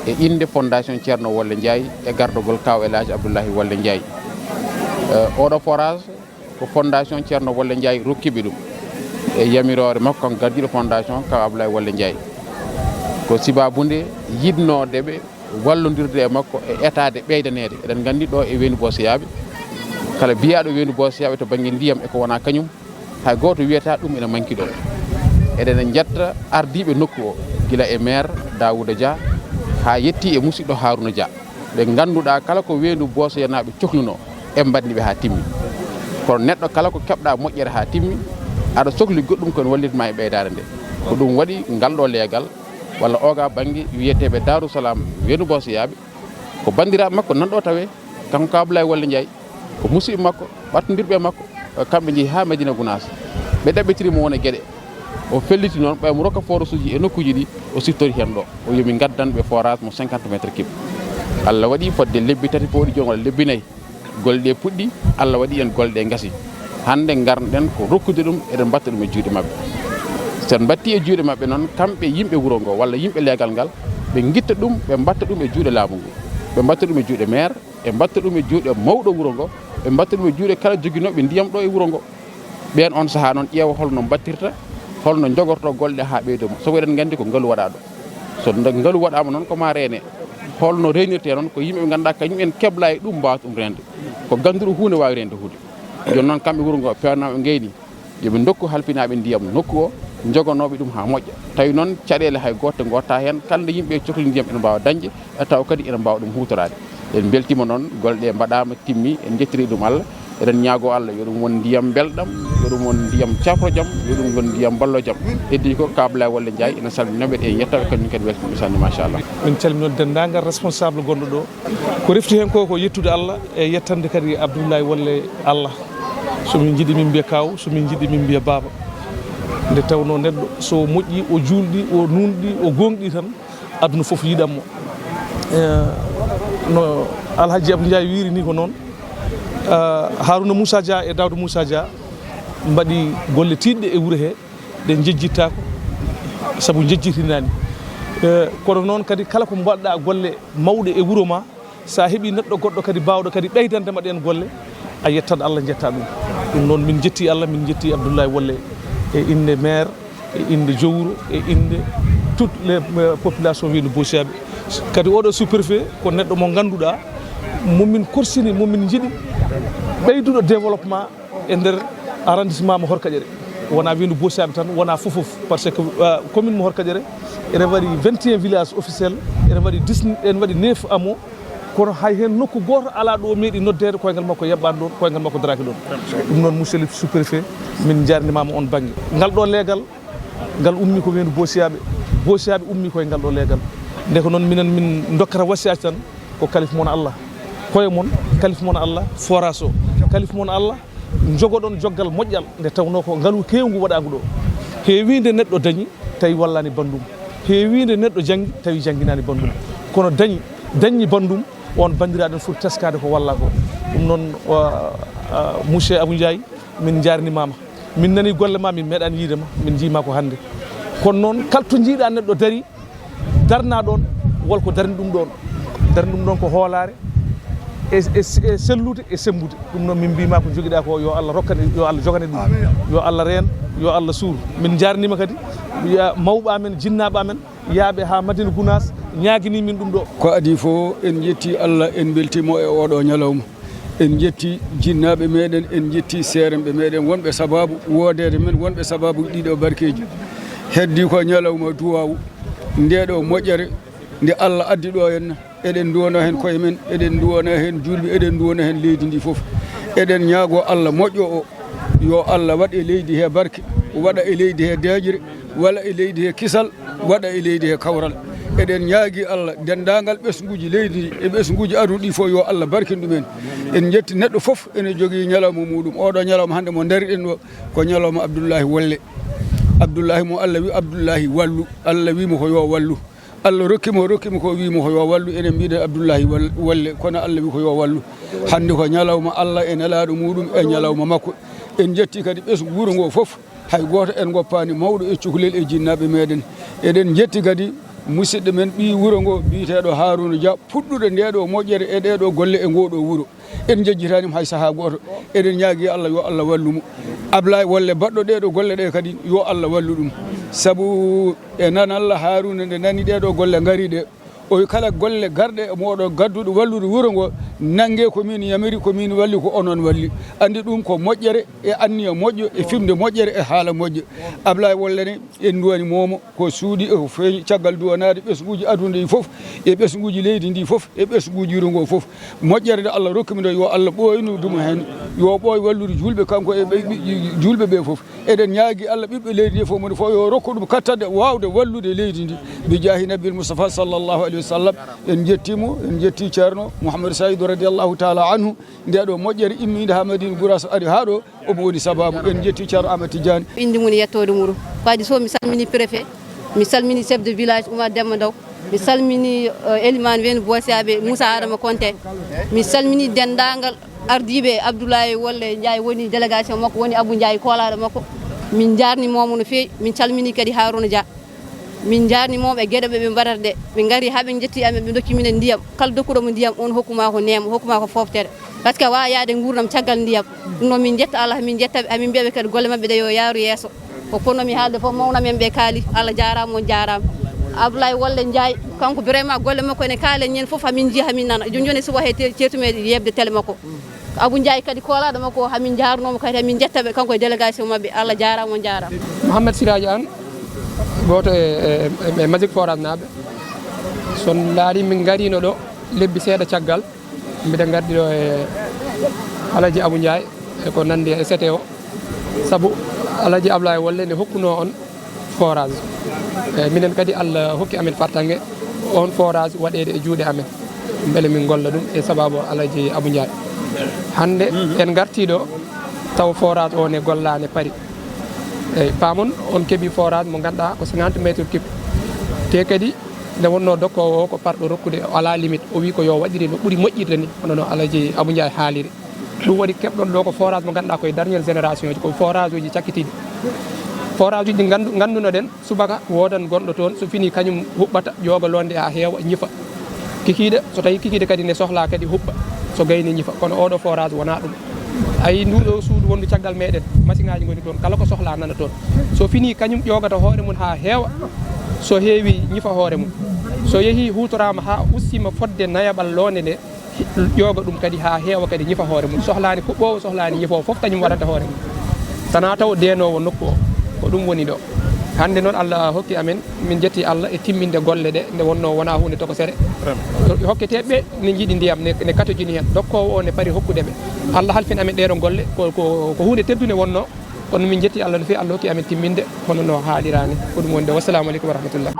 e inde fondation Thierno Wolle Ndiaye e gardogol kaw Elhaji Abdoulahi Wolle Ndiaye oɗo forage ko fondation Thierno Wolle Ndiaye rokkiɓe ɗum e yamirore makko kanko gardiɗo fondation kaw Abdoulahi Wolle Ndiaye ko sibabude yidnodeɓe wallodirde e makko e état de ɓeydanede eɗen gandi ɗo e weeni Bosseabe kala biyaɗo weeni Bosseabe to banggue ndiyam eko wona kañum hay goto wiyata ɗum ene manki ɗo eɗen jetta ardiɓe nokku o gila e maire Daouda Dia ha yetti e musidɗo Harouna Dia ɓe ganduɗa kala ko weeni Bosseabe naɓe cohluno e mbanniɓe ha timmi kono neɗɗo kala ko keɓɗa moƴƴere ha timmi aɗa sohli goɗɗum kono wallitma e ɓeydade nde ko ɗum waɗi ngalɗo leegal walla oga banggue wiyeteɓe Darou Salam weeni Bosseabe ko bandiraɓe makko nanɗo tawe kanko ko Abdoulahi Wolle Ndiaye ko musidɓe makko ɓattodirɓe makko kamɓe jeehi ha Medina Gounass ɓe ɗaɓɓitirimo wona gueɗe o felliti noon ɓaymo rokka forage uji e nokkuji ɗi o siftori hen ɗo o yomi gaddanɓe forage mo 50 métres cube Allah waɗi fodde lebbi tati pooɗi joni walla lebbi nayyi golle ɗe puɗɗi Allah waɗi en golle ɗe gasi hande garɗen ko rokkude ɗum eɗen mbatta ɗum e juuɗe mabɓe sen batti e juuɗe mabɓe noon kamɓe yimɓe wuuro ngo walla yimɓe leegal ngal ɓe guitta ɗum ɓe mbatta ɗum e juuɗe laamu ngu ɓe mbatta ɗum e juuɗe maire ɓe mbatta ɗum e juuɗe mawɗo wuuro ngo ɓe mbatta ɗum e juuɗe kala joguinoɓe ndiyam ɗo e wuuro ngo ɓen on saaha noon ƴeewa holno battirta holno jogorto golle ha ɓeydomo sabu eɗen gandi ko ngaalu waɗa ɗo so ngaalu waɗama noon ko ma reene holno reynirte noon ko yimɓe ɓe ganduɗa kañum en kebla e ɗum mbawata ɗum rende ko ganduɗo hunde wawi rende hunde joni noon kamɓe wuuro ngo pewnaɓe gayni yoɓe dokku halpinaɓe ndiyam nokku o jogonoɓe ɗum ha moƴƴa tawi noon caɗele hay goto gotta hen kala yimɓe cohli ndiyam ene mbawa dañde taw kadi ene mbawa ɗum hutorade en beltima noon golle ɗe mbaɗama timmi en jettiri ɗum Allah eɗen ñaago Allah yo ɗum won ndiyam belɗam yo ɗum won ndiyam cafro jaam yo ɗum won ndiyam ballo jaam heddi ko Abdoulahi Wolle Ndiaye ene salminoɓe e yettaɓe kañum kadi weltimi sanne machallah min calmino dendagal responsable gonɗo ɗo ko refti hen ko yettude Allah e yettande kadi Abdoulahi Wolle Allah somin jiiɗi min mbiya kaw somin jiiɗi min mbiya baba nde tawno neɗɗo so moƴƴi o julɗi o nunɗi o gonɗi tan aduna foof yiɗatmo no Alhaji Abdou Ndiaye wiri ni ko noon Harouna Moussa Dia e Daouda Moussa Dia mbaɗi golle tiɗɗe e wuuro he ɗe jejjittako saabu jejjitinani kono noon kadi kala ko mbaɗɗa golle mawɗe e wuuro ma sa heeɓi neɗɗo goɗɗo kadi bawɗo kadi ɓeydandema ɗen golle a yettat Allah jetta ɗum noon min jetti Allah min jetti Abdoulahi Wolle e inde maire e inde jowuro e inde toutes les populations weeni Bosseabe kadi oɗo sous-préfet ko neɗɗo mo ganduɗa momin korsini momin jiiɗi ɓeyduɗo développement e nder arrondissement mo Horkadiéré wona weeni Bosseabe tan wona fofof par ce que commune mo Horkadiéré ene waɗi 21 villages officiels ene waɗi 9 hameaux kono hay hen nokku goto ala ɗo meeɗi noddede koyngal makko yaɓɓani ɗon koyngal makko daraki ɗon ɗum noon monsieur le sous-préfet min jarnimama on banggue ngal ɗo leegal ngal ummi ko weeni Bosseabe ummi koye ngal ɗo leegal nde ko noon minen min dokkata wasiyaji tan ko kalife moon Allah koye moon kalife moon Allah forage o kalife moon Allah jogoɗon joggal moƴƴal nde tawno ko ngaalu kewgu waɗagu ɗo heewide neɗɗo dañi tawi wallani bandum heewide neɗɗo janggi tawi jangguinani bandum kono dañi bandum on bandiraɗen foti teskade ko walla ko ɗum noon monsieur Abou Ndiaye min jarnimama min nani golle ma min meeɗani yiidema min jiima ko hande kono noon kalto jiiɗa neɗɗo dari darna ɗon wolko darni ɗum ɗon ko hoolare e sellude e sembude ɗum noon min mbima ko joguiɗa ko yo Allah rokkane yo Allah jogane ɗum yo Allah reen yo Allah suur min jarnima kadi mawɓe amen jinnaɓe amen yaaɓe ha Madina Gounass ñaguini min ɗum ɗo ko adi fo en jetti Allah en beltimo e oɗo ñalawma en jetti jinnaɓe meɗen en jetti seeremɓe meɗen wonɓe sababu wodede men wonɓe sababu ɗiɗo barkeji heddi ko ñalawma duwawu ndeɗo moƴƴere nde Allah addi ɗo henna eɗen duwono hen koye men eɗen duwono hen julɓe eɗen duwono hen leydi ndi foof eɗen ñaago Allah moƴƴo o yo Allah waɗe leydi he barke waɗa e leydi he deejire walla e leydi he kisal waɗa e leydi he kawral eɗen ñaagui Allah dendagal ɓesguji leydi ndi e ɓesguji aduna ɗi fof yo Allah barkin ɗumen en jetti neɗɗo foof ene jogui ñalawma muɗum oɗo ñalawma hande mo daariɗen ɗo ko ñalawma Abdoulahi Wolle Abdoulahi mo Allah wi Abdoulahi wallu Allah wimo ko yo wallu Allah rokkimo ko wimo ko yo wallu enen mbiɗen Abdoulahi Wolle kono Allah wi ko yo wallu hande ko ñalawma Allah e nelaɗo muɗum e ñalawma makko en jetti kadi ɓesgu wuuro ngo foof hay goto en goppani mawɗo e cukalel e jinnaɓe meɗen eɗen jetti kadi musidɗo men ɓi wuro ngo biyeteɗo Harouna Dia puɗɗuɗo ndeɗo moƴƴere e ɗeɗo golle e ngoɗo wuro en jejjitanimo hay saaha goto eɗen ñaagui Allah yo Allah wallumo Ablaye Wolle baɗɗo ɗeɗo golle ɗe kadi yo Allah wallu ɗum saabu e nanalla Harouna nde nani ɗeɗo golle gaari ɗe o kala golle garɗe moɗo gadduɗo wallude wuro ngo nangue komin yamiri komin walli ko onon walli andi ɗum ko moƴƴere e anniya moƴƴo e fimde moƴƴere e haala moƴƴo Ablaye Wolle ne en duwani momo ko suuɗi e ko feeñi caggal duwanade ɓesguji aduna ɗi foof e ɓesguji leydi ndi foof e ɓesguji wuro ngo foof moƴƴere nde Allah rokkimi nde yo Allah ɓoynu ɗum hen yo ɓooy wallude julɓe kanko e julɓe ɓe foof eɗen ñaagui Allah ɓiɓɓe leydi ndi foof moni fof yo rokku ɗum kattade wawde wallude leydi ndi bi jaahi nabil Mustafa sallallahu alayhi wa sallam en jettimo en jetti Thierno Mouhamadou Saydou radiallahu taala anhu ndeɗo moƴƴere immide ha Madina Gouras ari ha ɗo omo woni sababu en jetti Thierno Amadou Tidiane indi mum yettode muro waɗi so mi salmini préfet mi salmini chef de village Oumar Demba Ndaw mi salmini Elimane Wene Bosseabe Moussa Adama Konté mi salmini dendagal ardiɓe Abdoulaye Wolle Ndiaye woni délégation makko woni Abou Ndiaye kolaɗo makko min jarnimomo no fewi min calmini kadi Harouna Dia min jarnimoɓe e gueɗe ɓe mbaɗata ɗe ɓe gari haaɓe jetti amen ɓe dokki minen ndiyam kala dokkuɗomo ndiyam on hokkuma ko nemo hokkuma ko foftere par ce que wawa yaade gurdam caggal ndiyam ɗum noon min jetta Allah min jettaɓe amin mbiyaɓe kadi golle mabɓe ɗe yo yaaru yesso ko ponnomi haalde foof mawnamen ɓe kaali Allah jarama on jarama Abdoulaye Wolle Ndiaye kanko vraiment golle makko ene kaalen ñen foof hamin jiiha hamin nana joni so wahe ceertumeɗe yebde télé makko Abou Ndiaye kadi kolaɗo makko hamin jarnomo kadi hamin jettaɓe kanko e délégation mabɓe Allah jarama on jarama Mouhamed Siraji Anne goto e Magic Forage naɓe son laari min garino ɗo lebbi seeɗa caggal mbiɗen gardi ɗo e Alaji Abou Ndiaye eko nandi e sete o saabu Alaji Ablaye Wolle nde hokkuno on forage minen kadi Allah hokki amen fartangue on forage waɗede e juuɗe amen beele min golla ɗum e sababu Alaji Abou Ndiaye hande en gartiɗo taw forage o ne gollane paari eyyi pamon on keeɓi forage mo ganduɗa ko 50 métres cube te kadi nde wonno dokkowo o ko parɗo rokkude ala limite o wi ko yo waɗire no ɓuuri moƴƴirde ni hono no Alaji Abou Ndiaye haaliri ɗum waɗi keɓɗon ɗo ko forage mo ganduɗa koye derniére génération ji ko forage uji cakkitiɗi forage uji ganduno ɗen subaka wodan gonɗo toon so fini kañum huɓɓata ƴooga londe ha heewa ñifa kikiɗe so tawi kikiɗe kadi ne sohla kadi huɓɓa so gayni ñifa kono oɗo forage wona ɗum ayi nduɗo suudu wondu caggal meɗen machine ngaji goni toon kala ko sohla nana toon so fini kañum ƴogata hoore mum ha heewa so heewi ñifa hoore mum so yeehi hutorama ha ussima fodde nayaɓal londe nde ƴooga ɗum kadi ha heewa kadi ñifa hoore mum sohlani huɓɓowo sohlani ñifowo foof kañum waɗata hoore mum sana taw denowo nokku o ko ɗum woni ɗo hande noon Allah hokki amen min jetti Allah e timminde golle ɗe nde wonno wona hunde tokosere hokketeɓe ne jiiɗi ndiyam ne katojini hen dokkowo o ne paari hokkudeɓe Allah halfin amen ɗeɗo golle ko hunde teddude wonno kono min jetti Allah no fewi Allah hokki amen timminde hono no haalirani ko ɗum woni ɗo wassalamu aleykum wa rahmatullah